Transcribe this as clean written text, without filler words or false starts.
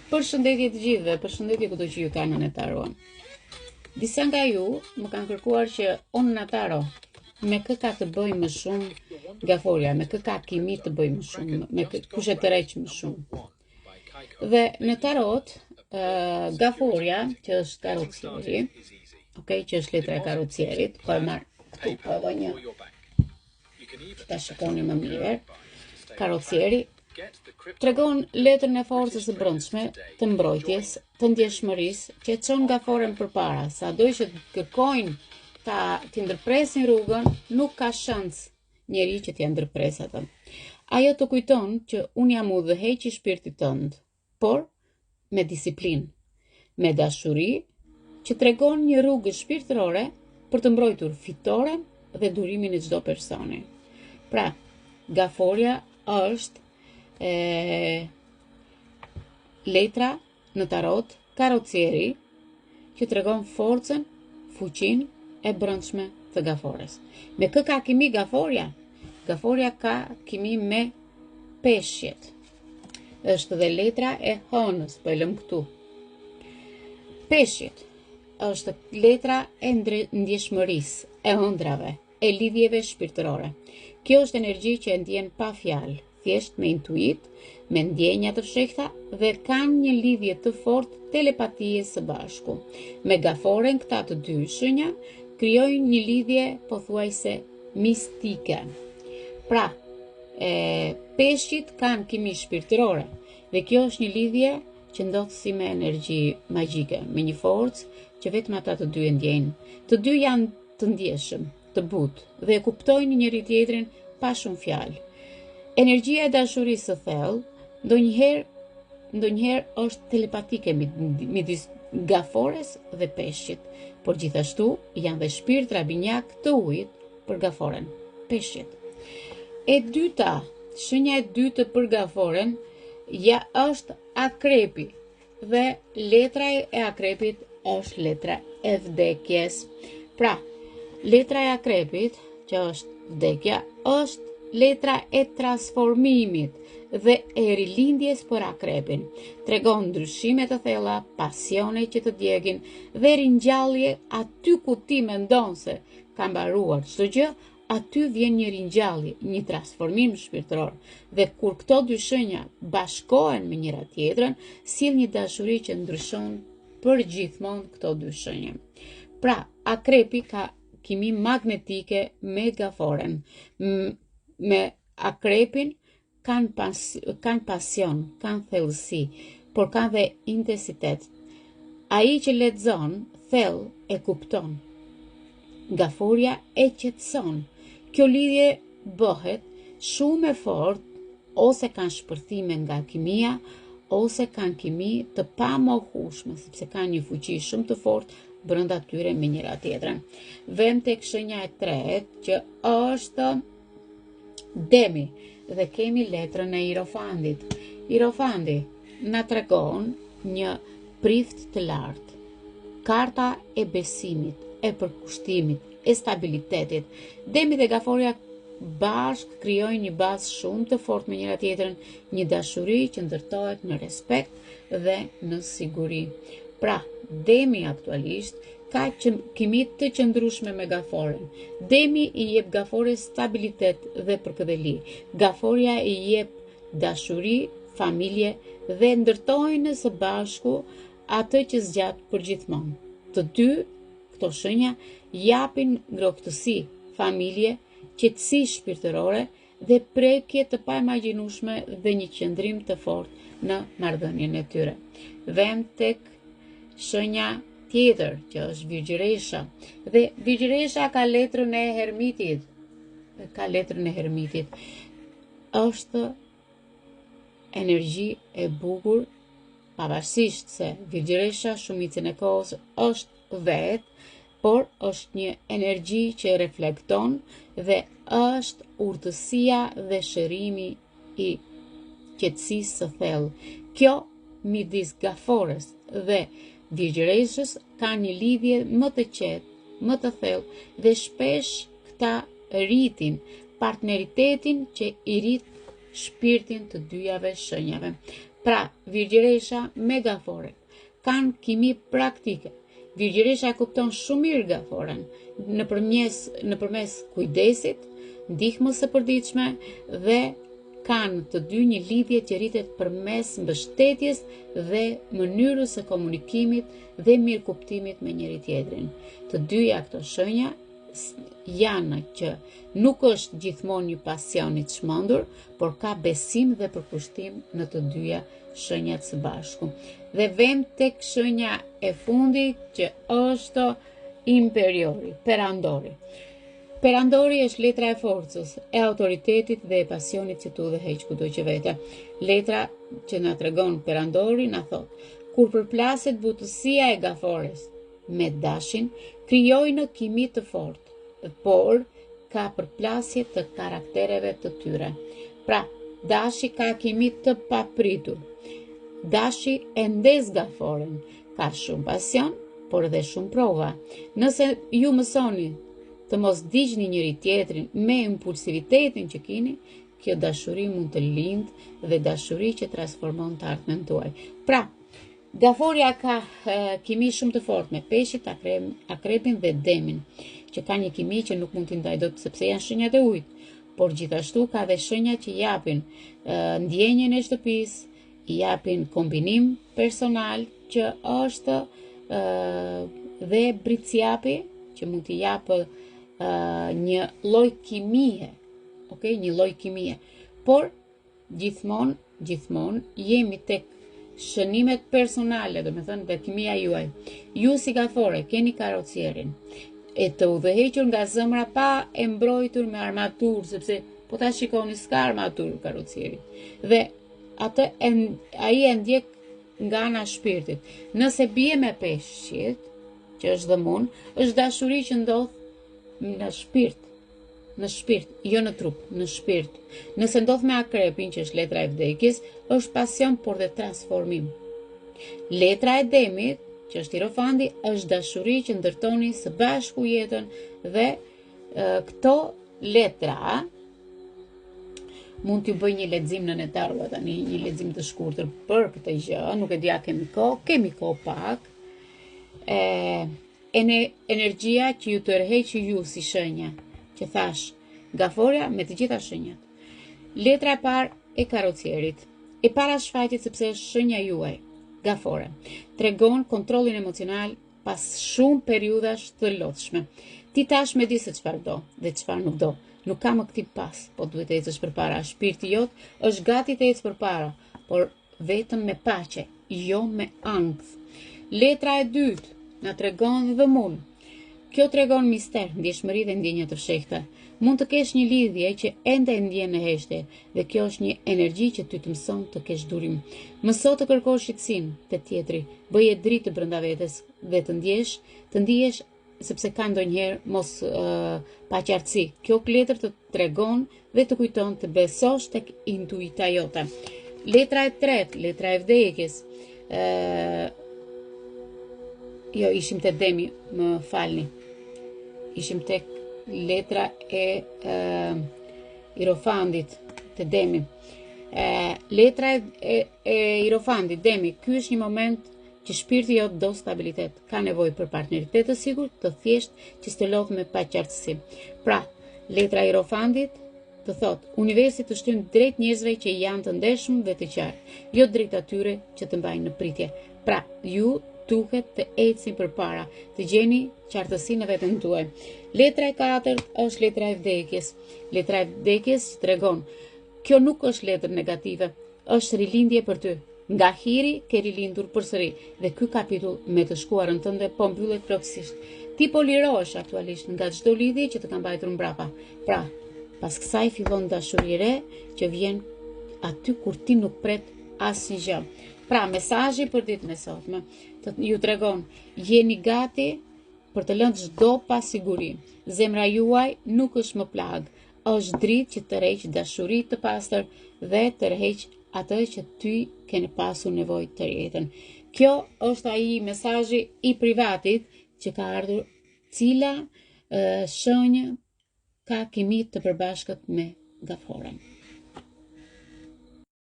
Përshëndetje të gjithëve, përshëndetje kudo që ju kanë në Taro. Disa nga ju më kanë kërkuar që unë në Taro, me kë ka të bëj më shumë gaforja, me kë ka kimi të bëj më shumë, me kush e të req më shumë. Dhe në Tarot, gaforja, që është karocieri, që është letra e karocierit, po e marë këtu, po e një, që ta shikoni më mirë, karocieri, tregon letrën e forcës së brendshme, të mbrojtjes, të ndjeshmërisë, që e çon gaforen përpara. Sado që kërkojnë t'i ndërpresin rrugën, nuk ka shans njeri që t'i ndërpres atë. Ajo të kujton që unë jam udhëheq i shpirtit tënd, por me disiplinë, me dashuri, që tregon një rrugë shpirtërore për të mbrojtur fitoren dhe durimin e çdo personi. Pra, gaforja është letra në tarot karocieri që tregon forcën, fuqinë e brendshme të gafores. Me kë ka kimi gaforja? Gaforja ka kimi me peshqet. Është dhe letra e hënës, po e lëm këtu. Peshqet është letra e ndjeshmërisë, e ëndrave, e lidhjeve shpirtërore. Kjo është energji që e ndjen pa fjalë, thjesht me intuit, me ndjenja të fshehta dhe kanë një lidhje të fortë telepatie së bashku. Me gaforen këta të dy shenja krijojnë një lidhje pothuajse mistike. Pra, peshqit kanë kimi shpirtërore dhe kjo është një lidhje që ndodh si me energji magjike, me një forcë që vetëm ata të dy e ndjejnë. Të dy janë të ndjeshëm, të butë dhe e kuptojnë njëri tjetrin pa shumë fjalë. Energjia e dashurisë së thellë ndonjëherë është telepatike midis gafores dhe peshqit, por gjithashtu janë dhe shpirtra binjak të ujit për gaforen, peshqit. E dyta, shenja e dytë për gaforen, është akrepi dhe letra e akrepit është letra e vdekjes. Pra, letra e akrepit, që është vdekja, është letra e transformimit dhe e rilindjes për akrepin. Tregon ndryshime të thella, pasione që të djegin dhe ringjallje aty ku ti mendon se ka mbaruar çdo gjë, aty vjen një ringjallje, një transformim shpirtëror. Dhe kur këto dy shenja bashkohen me njëra tjetrën, sill një dashuri që ndryshon përgjithmonë këto dy shenja. Pra, akrepi ka kimi magnetike me gaforen. Me akrepin kanë pasion, kanë thellësi, por kanë dhe intensitet. Ai që lexon, thellë e kupton. Gaforja e qetëson. Kjo lidhje bëhet shumë e fortë, ose kanë shpërthime nga kimia, ose kanë kimi të pamohueshme, sepse kanë një fuqi shumë të fortë brenda tyre me njëra tjetrën. Vëm tek shenja e tretë, që është Demi, dhe kemi letrën e Irofandit. Irofandi na tregon një prift të lartë, karta e besimit, e përkushtimit, e stabilitetit. Demi dhe gaforja bashkë krijojnë një bazë shumë të fortë me njëra tjetrën, një dashuri që ndërtohet në respekt dhe në siguri. Pra, Demi aktualisht ka kimi të qëndrueshme me gaforen. Demi i jep gafores stabilitet dhe përkëdheli. Gaforja i jep dashuri, familje dhe ndërtojnë së bashku atë që zgjat përgjithmonë. Të dy këto shenja japin ngrohtësi, familje, qetësi shpirtërore dhe prekje të paimagjinueshme dhe një qëndrim të fortë në marrëdhënien e tyre. Vëm tek shenja tjetër, që është Virgjëresha. Dhe Virgjëresha ka letrën e Hermitit. Është energji e bukur, pavarësisht se Virgjëresha shumicën e kohës është vetë, por është një energji që reflekton dhe është urtësia dhe shërimi i qetësisë së thellë. Kjo midis gafores dhe Virgjëreshës ka një lidhje më të qetë, më të thellë dhe shpesh këta rritin partneritetin që i rrit shpirtin të dyjave shenjave. Pra, Virgjëresha me gaforen kanë kimi praktike. Virgjëresha kupton shumë mirë gaforen nëpërmes kujdesit, ndihmës së përditshme dhe kanë të dy një lidhje që rritet përmes mbështetjes dhe mënyrës së komunikimit dhe mirëkuptimit me njëri tjetrin. Të dyja këto shenja janë që nuk është gjithmonë një pasion i çmendur, por ka besim dhe përkushtim në të dyja shenjat së bashku. Dhe vem tek shenja e fundit që është imperiori, perandori. Perandori është letra e forcës, e autoritetit dhe e pasionit që tu dhe heq kudo që vete. Letra që na tregon perandori na thot: kur përplaset butësia e gafores me dashin, krijoj në kimi të fortë, por ka përplasje të karaktereve të tyre. Pra, dashi ka kimi të papritur. Dashi e ndes gaforen, ka shumë pasion, por edhe shumë prova. Nëse ju mësoni të mos digjni njëri tjetrin me impulsivitetin që keni, kjo dashuri mund të lindë dhe dashuri që transformon të ardhmen tuaj. Pra, gaforja ka kimi shumë të fortë me peshqit, akrepin dhe demin, që ka një kimi që nuk mund t'i ndaj dot sepse janë shenjat e ujit, por gjithashtu ka dhe shenja që japin ndjenjen e shtëpisë, i japin kombinim personal që është dhe britsjapi që mund t'i japë një lloj kimie, një lloj kimie. Por gjithmonë jemi tek shënimet personale, domethënë te kimia juaj. Ju si gafore keni karrocierin e të udhëhequr nga zemra pa e mbrojtur me armaturë, sepse po ta shikoni s'ka armaturë karrocieri. Dhe atë ai e ndjek nga ana e shpirtit. Nëse bie me peshqit, që është dhëmun, është dashuri që ndodh në shpirt, jo në trup, në shpirt. Nëse ndodh me akrepin, që është letra e vdekjes, është pasion, por dhe transformim. Letra e demit, që është Hierofandi, është dashuri që ndërtoni së bashku jetën dhe këto letra mund t'ju bëj një lexim në netarua tani, një lexim të shkurtër për këtë gjë, nuk e dia kemi kohë pak. Energjia që ju tërheqi ju si shenja, që thash, gaforja me të gjitha shenjat. Letra e parë e karrocierit, e para shfaqet sepse është shenja juaj, gafore. Tregon kontrollin emocional pas shumë periudhash të lodhshme. Ti tash me di se çfarë do dhe çfarë nuk do. Nuk ka më këtij pas, po duhet të ecësh përpara. Shpirti jot është gati të ecë përpara, por vetëm me paqe, jo me ankth. Letra e dytë na tregon dhëmun. Kjo tregon mister, ndjeshmëri dhe ndjenja të fshehta. Mund të kesh një lidhje që ende e ndjen në heshtje, dhe kjo është një energji që ty të mëson të kesh durim. Mëso të kërkosh shqetësinë te tjetri, bëje dritë brenda vetes dhe të ndihesh sepse ka ndonjëherë mos paqartësi. Kjo letër të tregon dhe të kujton të besosh tek intuita jote. Letra e tretë, letra e vdekjes. Jo, ishim te demi, më falni. Ishim tek letra e Hierofandit, te demi. Letra e Hierofandit, demi, ky është një moment që shpirti jot do stabilitet, ka nevojë për partneritet të sigurt, të thjesht, që s'të lodh me paqartësi. Pra, letra e Hierofandit të thot, universi të shtyn drejt njerëzve që janë të ndeshëm dhe të qartë, jo drejt atyre që të mbajnë në pritje. Pra, ju duhet të ecni përpara, të gjeni qartësinë në veten tuaj. Letra e katërt është letra e vdekjes. Letra e vdekjes tregon, kjo nuk është letër negative, është rilindje për ty. Nga hiri ke rilindur përsëri dhe ky kapitull me të shkuarën tënde po mbyllet plotësisht. Ti po lirohesh aktualisht nga çdo lidhje që të ka mbajtur mbrapa. Pra, pas kësaj fillon dashuri e re që vjen aty kur ti nuk pret asnjë gjë. Pra, mesazhi për ditën e sotme ju tregon, jeni gati për të lënë çdo pasiguri. Zemra juaj nuk është më plag, është dritë që tërheq dashuri të pastër dhe tërheq atë që ty keni pasur nevojë të jetën. Kjo është ai mesazhi i privatit që ka ardhur, cila shenjë ka kimi të përbashkët me gaforen.